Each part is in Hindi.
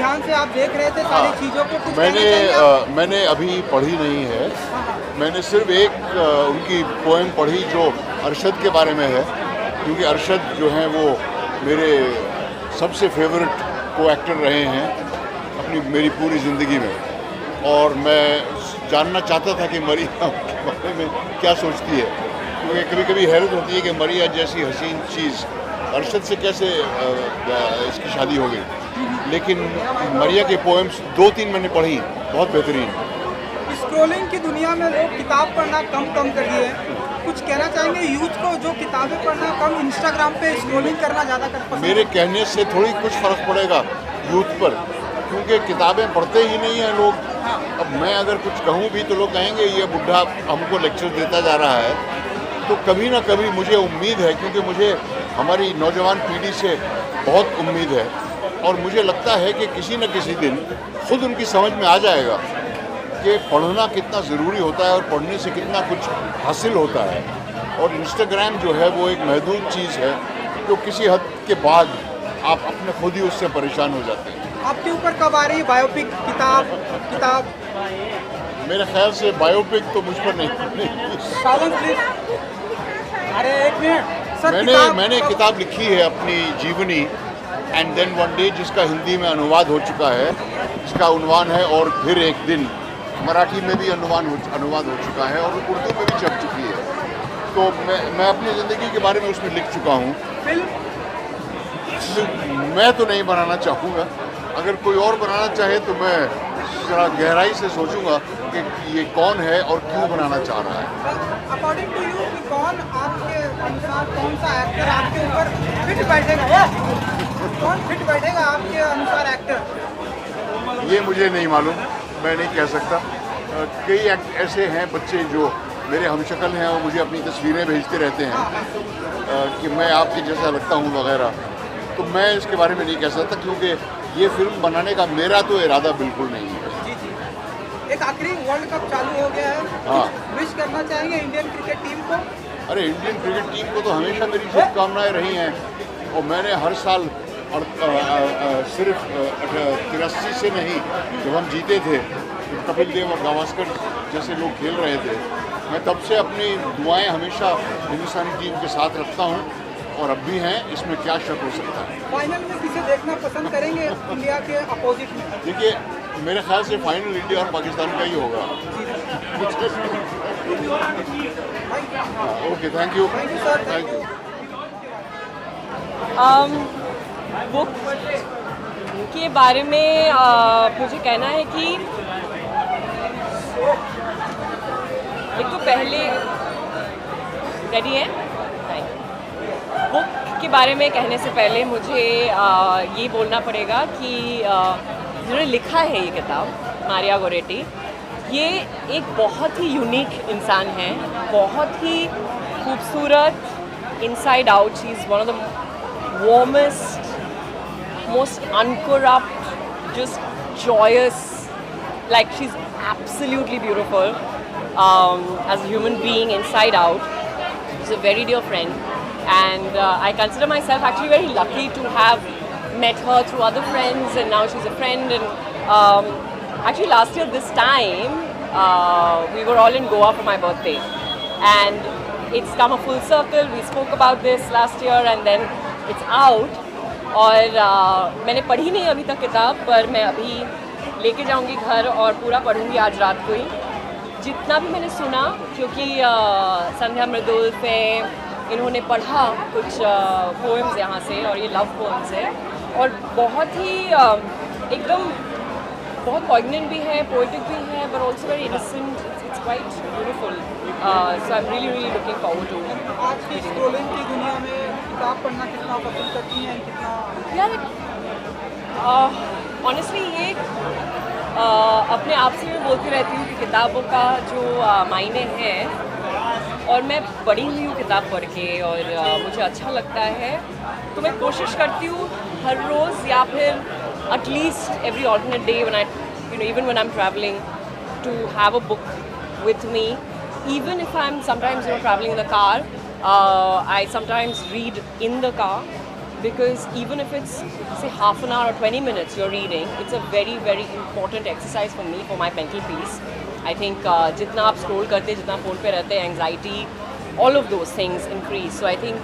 ध्यान से आप देख रहे थे सारी चीज़ों को, कुछ मैंने अभी पढ़ी नहीं है। मैंने सिर्फ एक उनकी पोएम पढ़ी जो अरशद के बारे में है, क्योंकि अरशद जो हैं वो मेरे सबसे फेवरेट को एक्टर रहे हैं अपनी मेरी पूरी ज़िंदगी में, और मैं जानना चाहता था कि मरिया के बारे में क्या सोचती है, क्योंकि कभी कभी हैरत होती है कि मरिया जैसी हसीन चीज़ अरशद से कैसे इसकी शादी हो गई। लेकिन मरिया के पोएम्स 2-3 मैंने पढ़ी, बहुत बेहतरीन। स्क्रोलिंग की दुनिया में लोग किताब पढ़ना कम कर दिए हैं, कुछ कहना चाहेंगे यूथ को जो किताबें पढ़ना कम, इंस्टाग्राम पे स्क्रोलिंग करना ज़्यादा कर? मेरे कहने से थोड़ी कुछ फ़र्क पड़ेगा यूथ पर, क्योंकि किताबें पढ़ते ही नहीं हैं लोग। अब मैं अगर कुछ कहूँ भी तो लोग कहेंगे ये बुढ़ा हमको लेक्चर देता जा रहा है। तो कभी ना कभी मुझे उम्मीद है, क्योंकि मुझे हमारी नौजवान पीढ़ी से बहुत उम्मीद है, और मुझे लगता है कि किसी न किसी दिन खुद उनकी समझ में आ जाएगा कि पढ़ना कितना ज़रूरी होता है और पढ़ने से कितना कुछ हासिल होता है। और इंस्टाग्राम जो है वो एक महदूद चीज़ है जो किसी हद के बाद आप अपने खुद ही उससे परेशान हो जाते हैं। आपके ऊपर कब आ रही है बायोपिक किताब? मेरे ख्याल से बायोपिक तो मुझ पर नहीं। अरे एक मिनट सर, मैंने किताब लिखी है अपनी जीवनी एंड देन वन डे, जिसका हिंदी में अनुवाद हो चुका है, जिसका उन्वान है और फिर एक दिन। मराठी में भी अनुवाद हो चुका है और उर्दू में भी छप चुकी है। तो मैं अपनी ज़िंदगी के बारे में उसमें लिख चुका हूँ। मैं तो नहीं बनाना चाहूँगा, अगर कोई और बनाना चाहे तो मैं ज़रा गहराई से सोचूंगा कि ये कौन है और क्यों बनाना चाह रहा है। अकॉर्डिंग टू यू कि कौन आपके अनुसार, कौन सा एक्टर आपके ऊपर फिट बैठेगा? कौन फिट बैठेगा आपके अनुसार एक्टर? ये मुझे नहीं मालूम, मैं नहीं कह सकता। कई ऐसे हैं बच्चे जो मेरे हमशक्ल हैं और मुझे अपनी तस्वीरें भेजते रहते हैं कि मैं आपके जैसा लगता हूँ वगैरह, तो मैं इसके बारे में नहीं कह सकता, क्योंकि ये फिल्म बनाने का मेरा तो इरादा बिल्कुल नहीं है। एक आखिरी वर्ल्ड कप चालू हो गया है, हाँ, विश करना चाहेंगे इंडियन क्रिकेट टीम को? अरे इंडियन क्रिकेट टीम को तो हमेशा मेरी शुभकामनाएं रही हैं, और मैंने हर साल और सिर्फ 83 से नहीं, जब हम जीते थे कपिल देव और गावस्कर जैसे लोग खेल रहे थे, मैं तब से अपनी दुआएं हमेशा हिंदुस्तानी टीम के साथ रखता हूं, और अब भी हैं, इसमें क्या शक हो सकता है। फाइनल में किसे देखना पसंद करेंगे इंडिया के अपोजिट में? देखिए, मेरे ख्याल से फाइनल इंडिया और पाकिस्तान का ही होगा। Okay, thank you sir, thank you. Book के बारे में मुझे कहना है कि एक तो पहले रेडी है। बुक के बारे में कहने से पहले मुझे ये बोलना पड़ेगा कि जिन्होंने लिखा है ये किताब, मारिया गोरेटी, ये एक बहुत ही यूनिक इंसान है, बहुत ही खूबसूरत, inside out. She is one of the warmest, most uncorrupt, just joyous, like she's absolutely beautiful as a human being inside out. She's a very dear friend, and I consider myself actually very lucky to have met her through other friends, and now she's a friend. And actually last year this time we were all in Goa for my birthday, and it's come a full circle. We spoke about this last year and then it's out. और मैंने पढ़ी नहीं अभी तक किताब, पर मैं अभी लेके जाऊंगी घर और पूरा पढ़ूंगी आज रात को ही। जितना भी मैंने सुना, क्योंकि संध्या मृदुल पे इन्होंने पढ़ा कुछ पोएम्स यहाँ से, और ये लव पोएम्स है, और बहुत ही एकदम बहुत पॉइगनेंट भी है, पोएटिक भी है, but also very innocent. It's quite beautiful, so I am really looking forward to. आज की स्क्रोलिंग की दुनिया में किताब पढ़ना कितना पसंद करती हैं? कितना यार, ऑनेस्टली ये अपने आप से मैं बोलती रहती हूँ कि किताबों का जो मायने है, और मैं पढ़ी हुई हूँ किताब पढ़ के, और मुझे अच्छा लगता है, तो मैं कोशिश करती हूँ हर रोज़ या फिर at least every alternate day when I even when I am travelling to have a book with me, even if I'm sometimes traveling in the car. I sometimes read in the car, because even if it's say half an hour or 20 minutes you're reading, it's a very very important exercise for me for my mental peace. I think जितना आप scroll करते जितना phone पे रहते हैं, anxiety, all of those things increase. So I think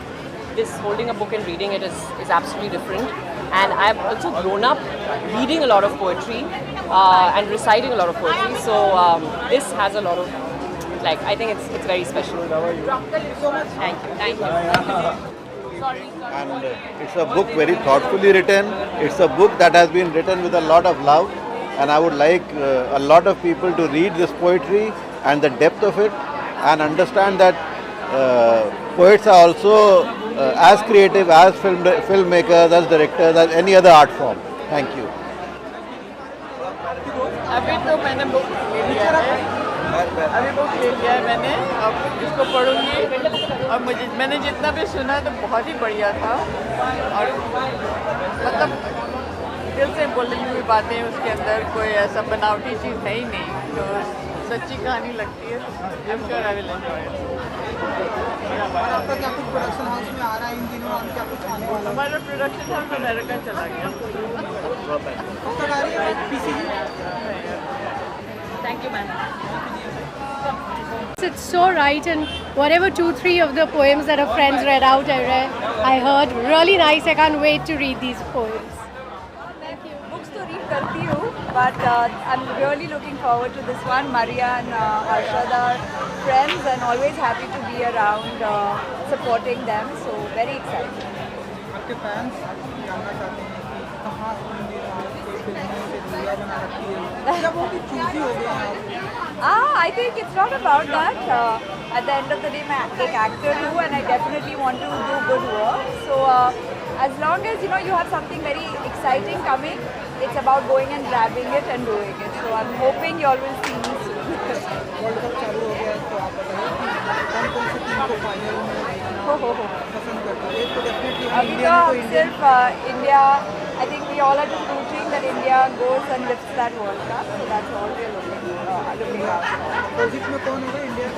this holding a book and reading it is absolutely different. And I've also grown up reading a lot of poetry and reciting a lot of poetry. So this has a lot of, like, I think it's very special. Thank you. And it's a book very thoughtfully written. It's a book that has been written with a lot of love, and I would like a lot of people to read this poetry and the depth of it and understand that poets are also as creative as filmmakers, as directors, as any other art form. Thank you. अभी तो मैंने बुक ले लिया है, अभी बुक ले लिया है मैंने, अब इसको पढ़ूंगी। और मैंने जितना भी सुना तो बहुत ही बढ़िया था, और मतलब दिल से बोल रही हुई बातें, उसके अंदर कोई ऐसा बनावटी चीज़ है ही नहीं, तो सच्ची कहानी लगती है। I am sure I will enjoy it. आपका क्या कुछ प्रोडक्शन हाउस में आ रहा है इन दिनों, और क्या कुछ आने वाला है? हमारा प्रोडक्शन हाउस अमेरिका चला गया। कब तक आ रही है PCG? Thank you ma'am. It's so right, and whatever 2-3 of the poems that our friends read out, I heard really nice. I can't wait to read these poems. Books to read करती हूँ, but I'm really looking forward to this one. Maria and Arshad are friends and always happy to be around supporting them. So very excited. आपके फैंस जानना चाहते हैं कि कहाँ आपकी फिल्मों से दूरियाँ बना रखी है, या बहुत ही चूजी हो गए हैं आप? I think it's not about that. At the end of the day, मैं एक actor हूँ and I definitely want to do good work. So as long as you have something very exciting coming, it's about going and grabbing it and doing it. So I'm hoping you all will see me soon. World cup चालू हो गया है, तो आप बताइए कि कौन कौन सी टीम को फाइनल में देखना पसंद करते हैं? एक तो डेफिनेटली अभी तो हम सिर्फ India, I think we all are just rooting that India goes and lifts that World Cup. So that's all we're looking at. Opposite में कौन होगा India?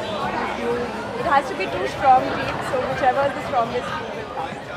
It has to be two strong teams, so whichever is the strongest team will come.